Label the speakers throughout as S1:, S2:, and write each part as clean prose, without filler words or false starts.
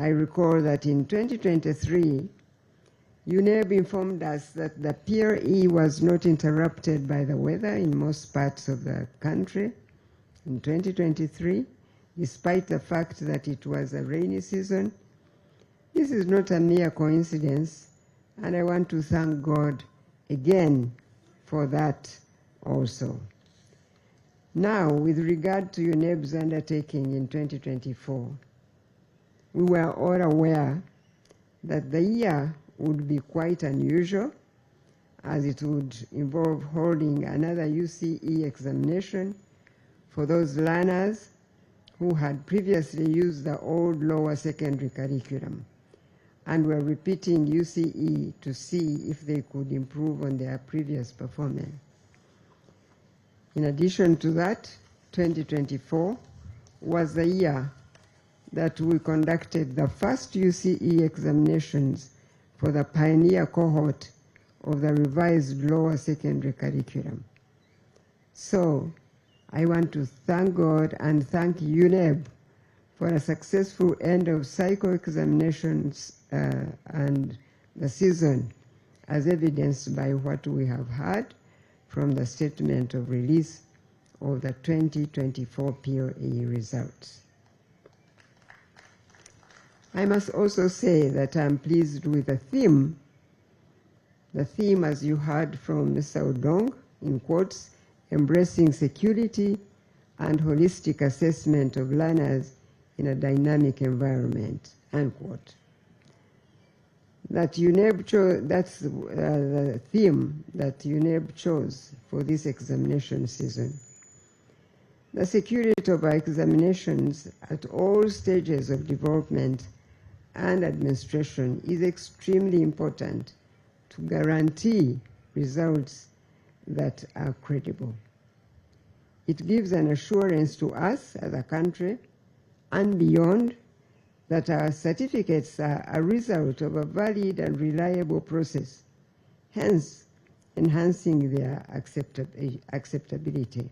S1: I recall that in 2023, Uneb informed us that the PLE was not interrupted by the weather in most parts of the country in 2023, despite the fact that it was a rainy season. This is not a mere coincidence, and I want to thank God again for that also. Now, with regard to Uneb's undertaking in 2024, we were all aware that the year would be quite unusual, as it would involve holding another UCE examination for those learners who had previously used the old lower secondary curriculum and were repeating UCE to see if they could improve on their previous performance. In addition to that, 2024 was the year that we conducted the first UCE examinations for the pioneer cohort of the revised lower secondary curriculum. So I want to thank God and thank Uneb for a successful end of cycle examinations and the season, as evidenced by what we have heard from the statement of release of the 2024 PLE results. I must also say that I'm pleased with the theme. The theme, as you heard from Mr. Odong, in quotes, embracing security and holistic assessment of learners in a dynamic environment, unquote. That Uneb chose, that's the theme that Uneb chose for this examination season. The security of our examinations at all stages of development and administration is extremely important to guarantee results that are credible. It gives an assurance to us as a country and beyond that our certificates are a result of a valid and reliable process, hence enhancing their acceptability.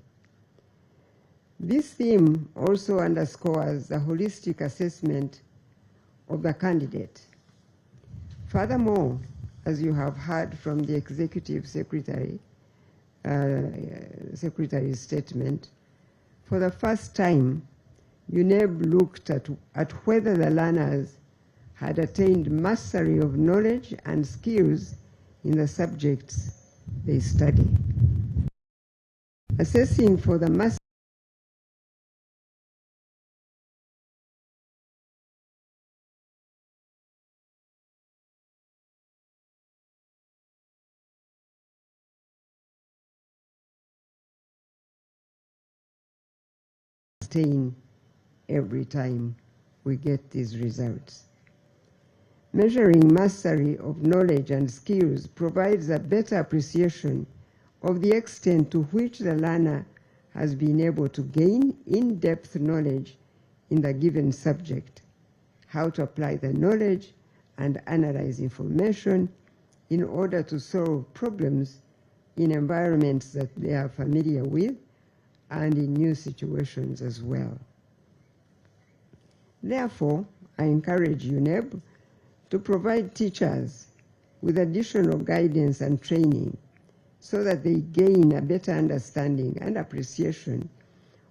S1: This theme also underscores the holistic assessment of the candidate. Furthermore, as you have heard from the Executive Secretary's statement, for the first time, Uneb looked at whether the learners had attained mastery of knowledge and skills in the subjects they study. Assessing for the mastery every time we get these results. Measuring mastery of knowledge and skills provides a better appreciation of the extent to which the learner has been able to gain in-depth knowledge in the given subject, how to apply the knowledge and analyze information in order to solve problems in environments that they are familiar with and in new situations as well. Therefore, I encourage Uneb to provide teachers with additional guidance and training so that they gain a better understanding and appreciation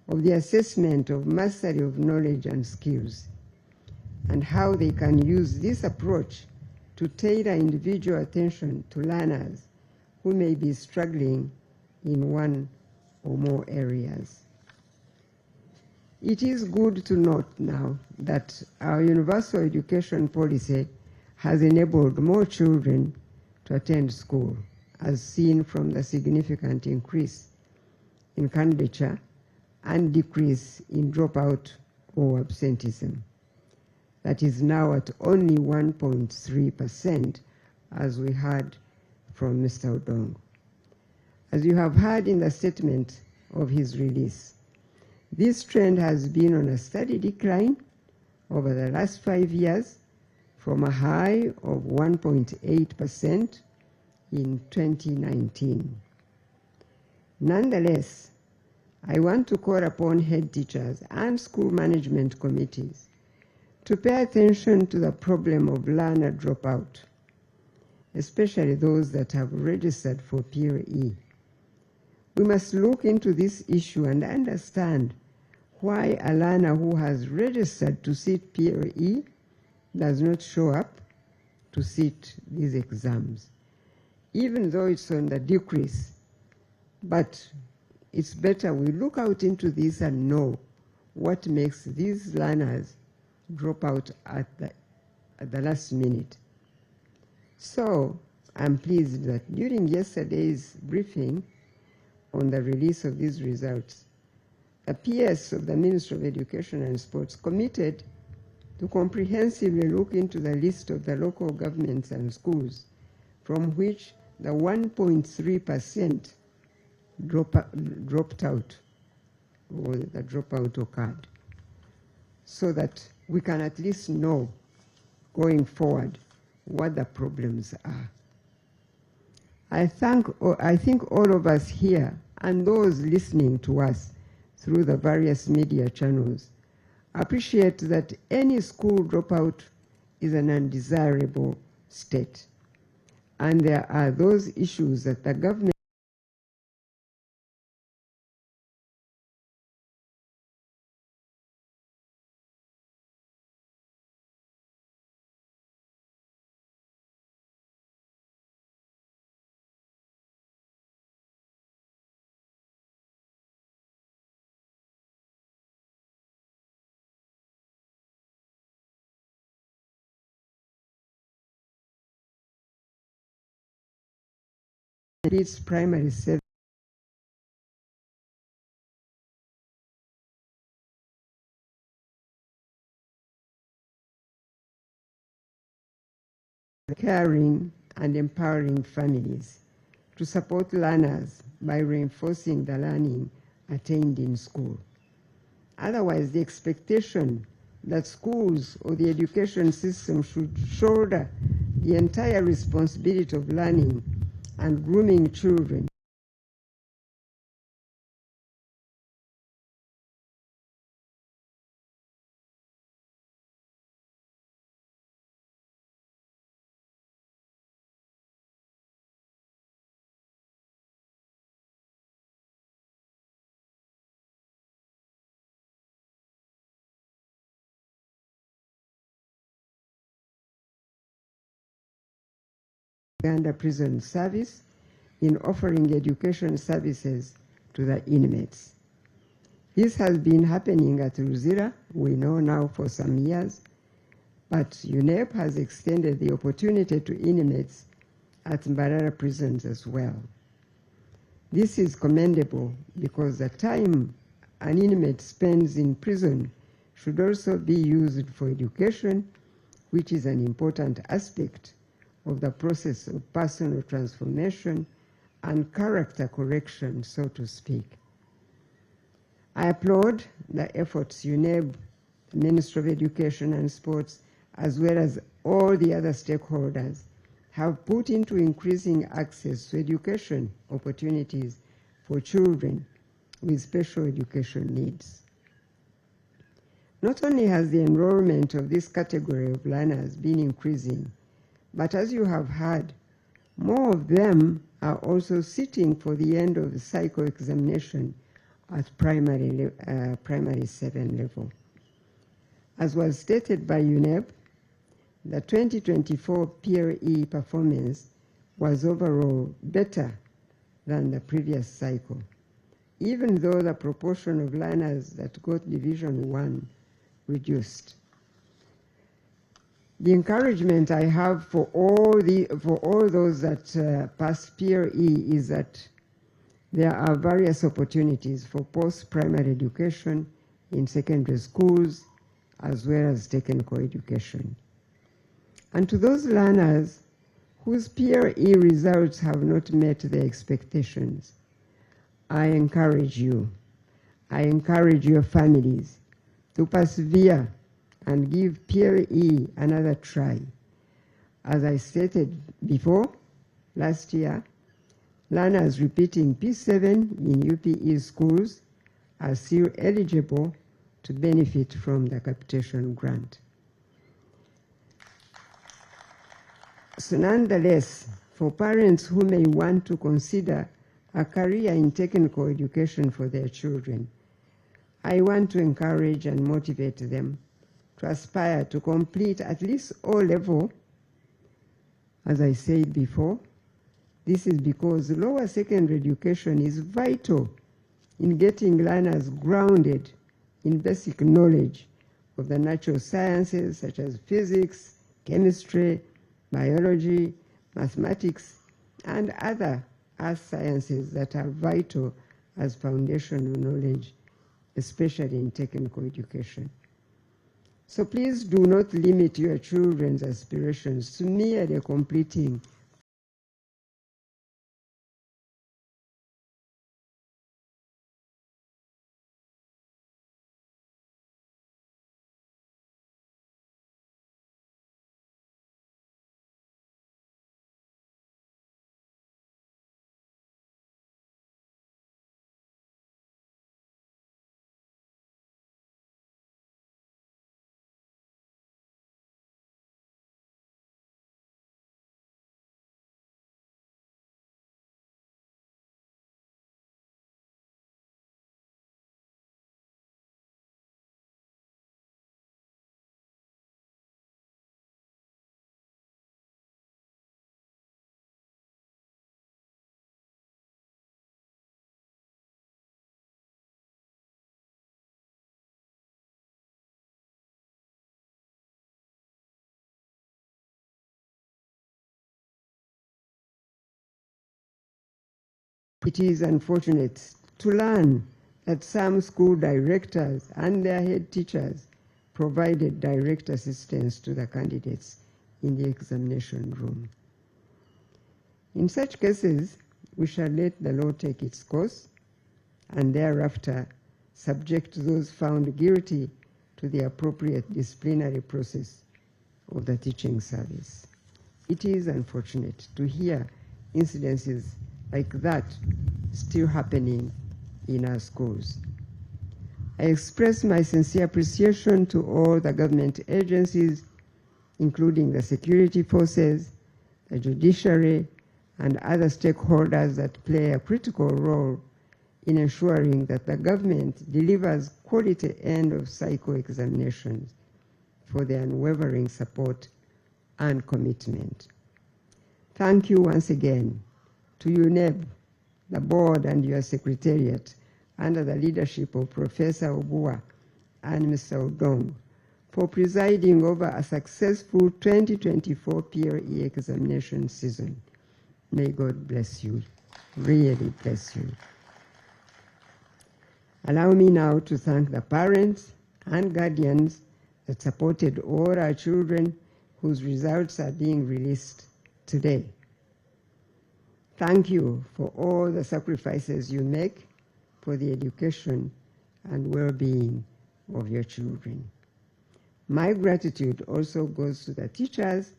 S1: of the assessment of mastery of knowledge and skills, and how they can use this approach to tailor individual attention to learners who may be struggling in one or more areas. It is good to note now that our universal education policy has enabled more children to attend school, as seen from the significant increase in candidature and decrease in dropout or absenteeism. That is now at only 1.3%, as we heard from Mr. Odong. As you have heard in the statement of his release, this trend has been on a steady decline over the last 5 years, from a high of 1.8% in 2019. Nonetheless, I want to call upon head teachers and school management committees to pay attention to the problem of learner dropout, especially those that have registered for PLE. We must look into this issue and understand why a learner who has registered to sit PLE does not show up to sit these exams, even though it's on the decrease. But it's better we look out into this and know what makes these learners drop out at the last minute. So I'm pleased that during yesterday's briefing on the release of these results, the PS of the Ministry of Education and Sports committed to comprehensively look into the list of the local governments and schools from which the 1.3% dropped out, or the dropout occurred, so that we can at least know going forward what the problems are. I think all of us here and those listening to us through the various media channels appreciate that any school dropout is an undesirable state. And there are those issues that the government needs primary service caring and empowering families to support learners by reinforcing the learning attained in school. Otherwise, the expectation that schools or the education system should shoulder the entire responsibility of learning and grooming children Uganda Prison Service in offering education services to the inmates. This has been happening at Ruzira, we know now, for some years, but Uneb has extended the opportunity to inmates at Mbarara prisons as well. This is commendable because the time an inmate spends in prison should also be used for education, which is an important aspect of the process of personal transformation and character correction, so to speak. I applaud the efforts Uneb, the Ministry of Education and Sports, as well as all the other stakeholders have put into increasing access to education opportunities for children with special education needs. Not only has the enrollment of this category of learners been increasing, but as you have heard, more of them are also sitting for the end of the cycle examination at primary 7 level. As was stated by Uneb, the 2024 PLE performance was overall better than the previous cycle, even though the proportion of learners that got Division 1 reduced. The encouragement I have for all those that pass PLE is that there are various opportunities for post-primary education in secondary schools as well as technical education. And to those learners whose PLE results have not met their expectations, I encourage you, I encourage your families to persevere and give PLE another try. As I stated before, last year, learners repeating P7 in UPE schools are still eligible to benefit from the capitation grant. So nonetheless, for parents who may want to consider a career in technical education for their children, I want to encourage and motivate them to aspire to complete at least O-level. As I said before, this is because lower secondary education is vital in getting learners grounded in basic knowledge of the natural sciences such as physics, chemistry, biology, mathematics, and other earth sciences that are vital as foundational knowledge, especially in technical education. So please do not limit your children's aspirations to merely completing It is unfortunate to learn that some school directors and their head teachers provided direct assistance to the candidates in the examination room. In such cases, we shall let the law take its course and thereafter subject those found guilty to the appropriate disciplinary process of the teaching service. It is unfortunate to hear incidences like that still happening in our schools. I express my sincere appreciation to all the government agencies, including the security forces, the judiciary, and other stakeholders that play a critical role in ensuring that the government delivers quality end-of-cycle examinations for their unwavering support and commitment. Thank you once again to Uneb, the board, and your secretariat under the leadership of Professor Obua and Mr. Odong for presiding over a successful 2024 PLE examination season. May God bless you, really bless you. Allow me now to thank the parents and guardians that supported all our children whose results are being released today. Thank you for all the sacrifices you make for the education and well-being of your children. My gratitude also goes to the teachers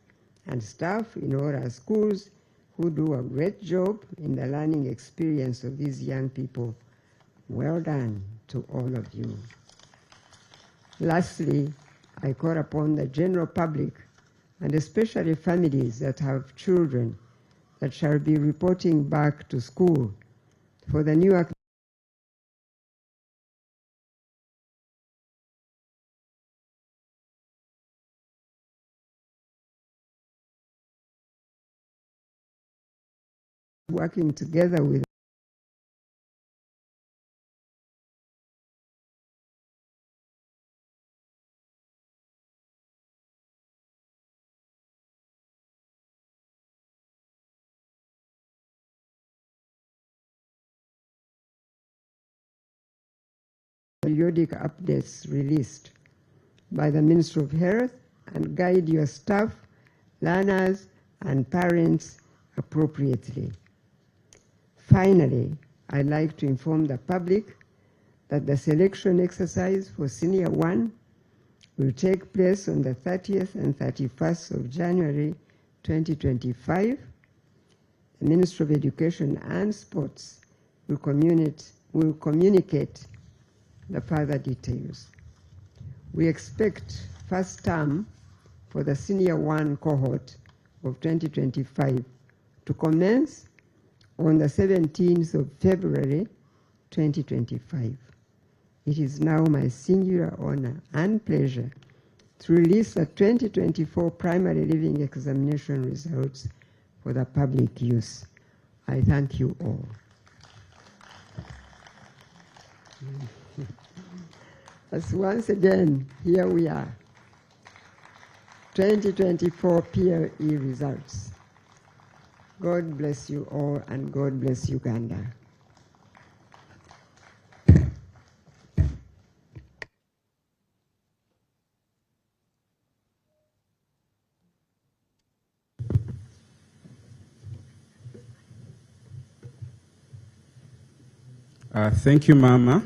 S1: and staff in all our schools who do a great job in the learning experience of these young people. Well done to all of you. Lastly, I call upon the general public and especially families that have children that shall be reporting back to school for the new working together with periodic updates released by the Ministry of Health and guide your staff, learners, and parents appropriately. Finally, I'd like to inform the public that the selection exercise for Senior 1 will take place on the 30th and 31st of January 2025. The Ministry of Education and Sports will communicate the further details. We expect first term for the Senior 1 cohort of 2025 to commence on the 17th of February 2025. It is now my singular honor and pleasure to release the 2024 primary living examination results for the public use. I thank you all. As once again, here we are, 2024 PLE results. God bless you all, and God bless Uganda.
S2: Thank you, Mama.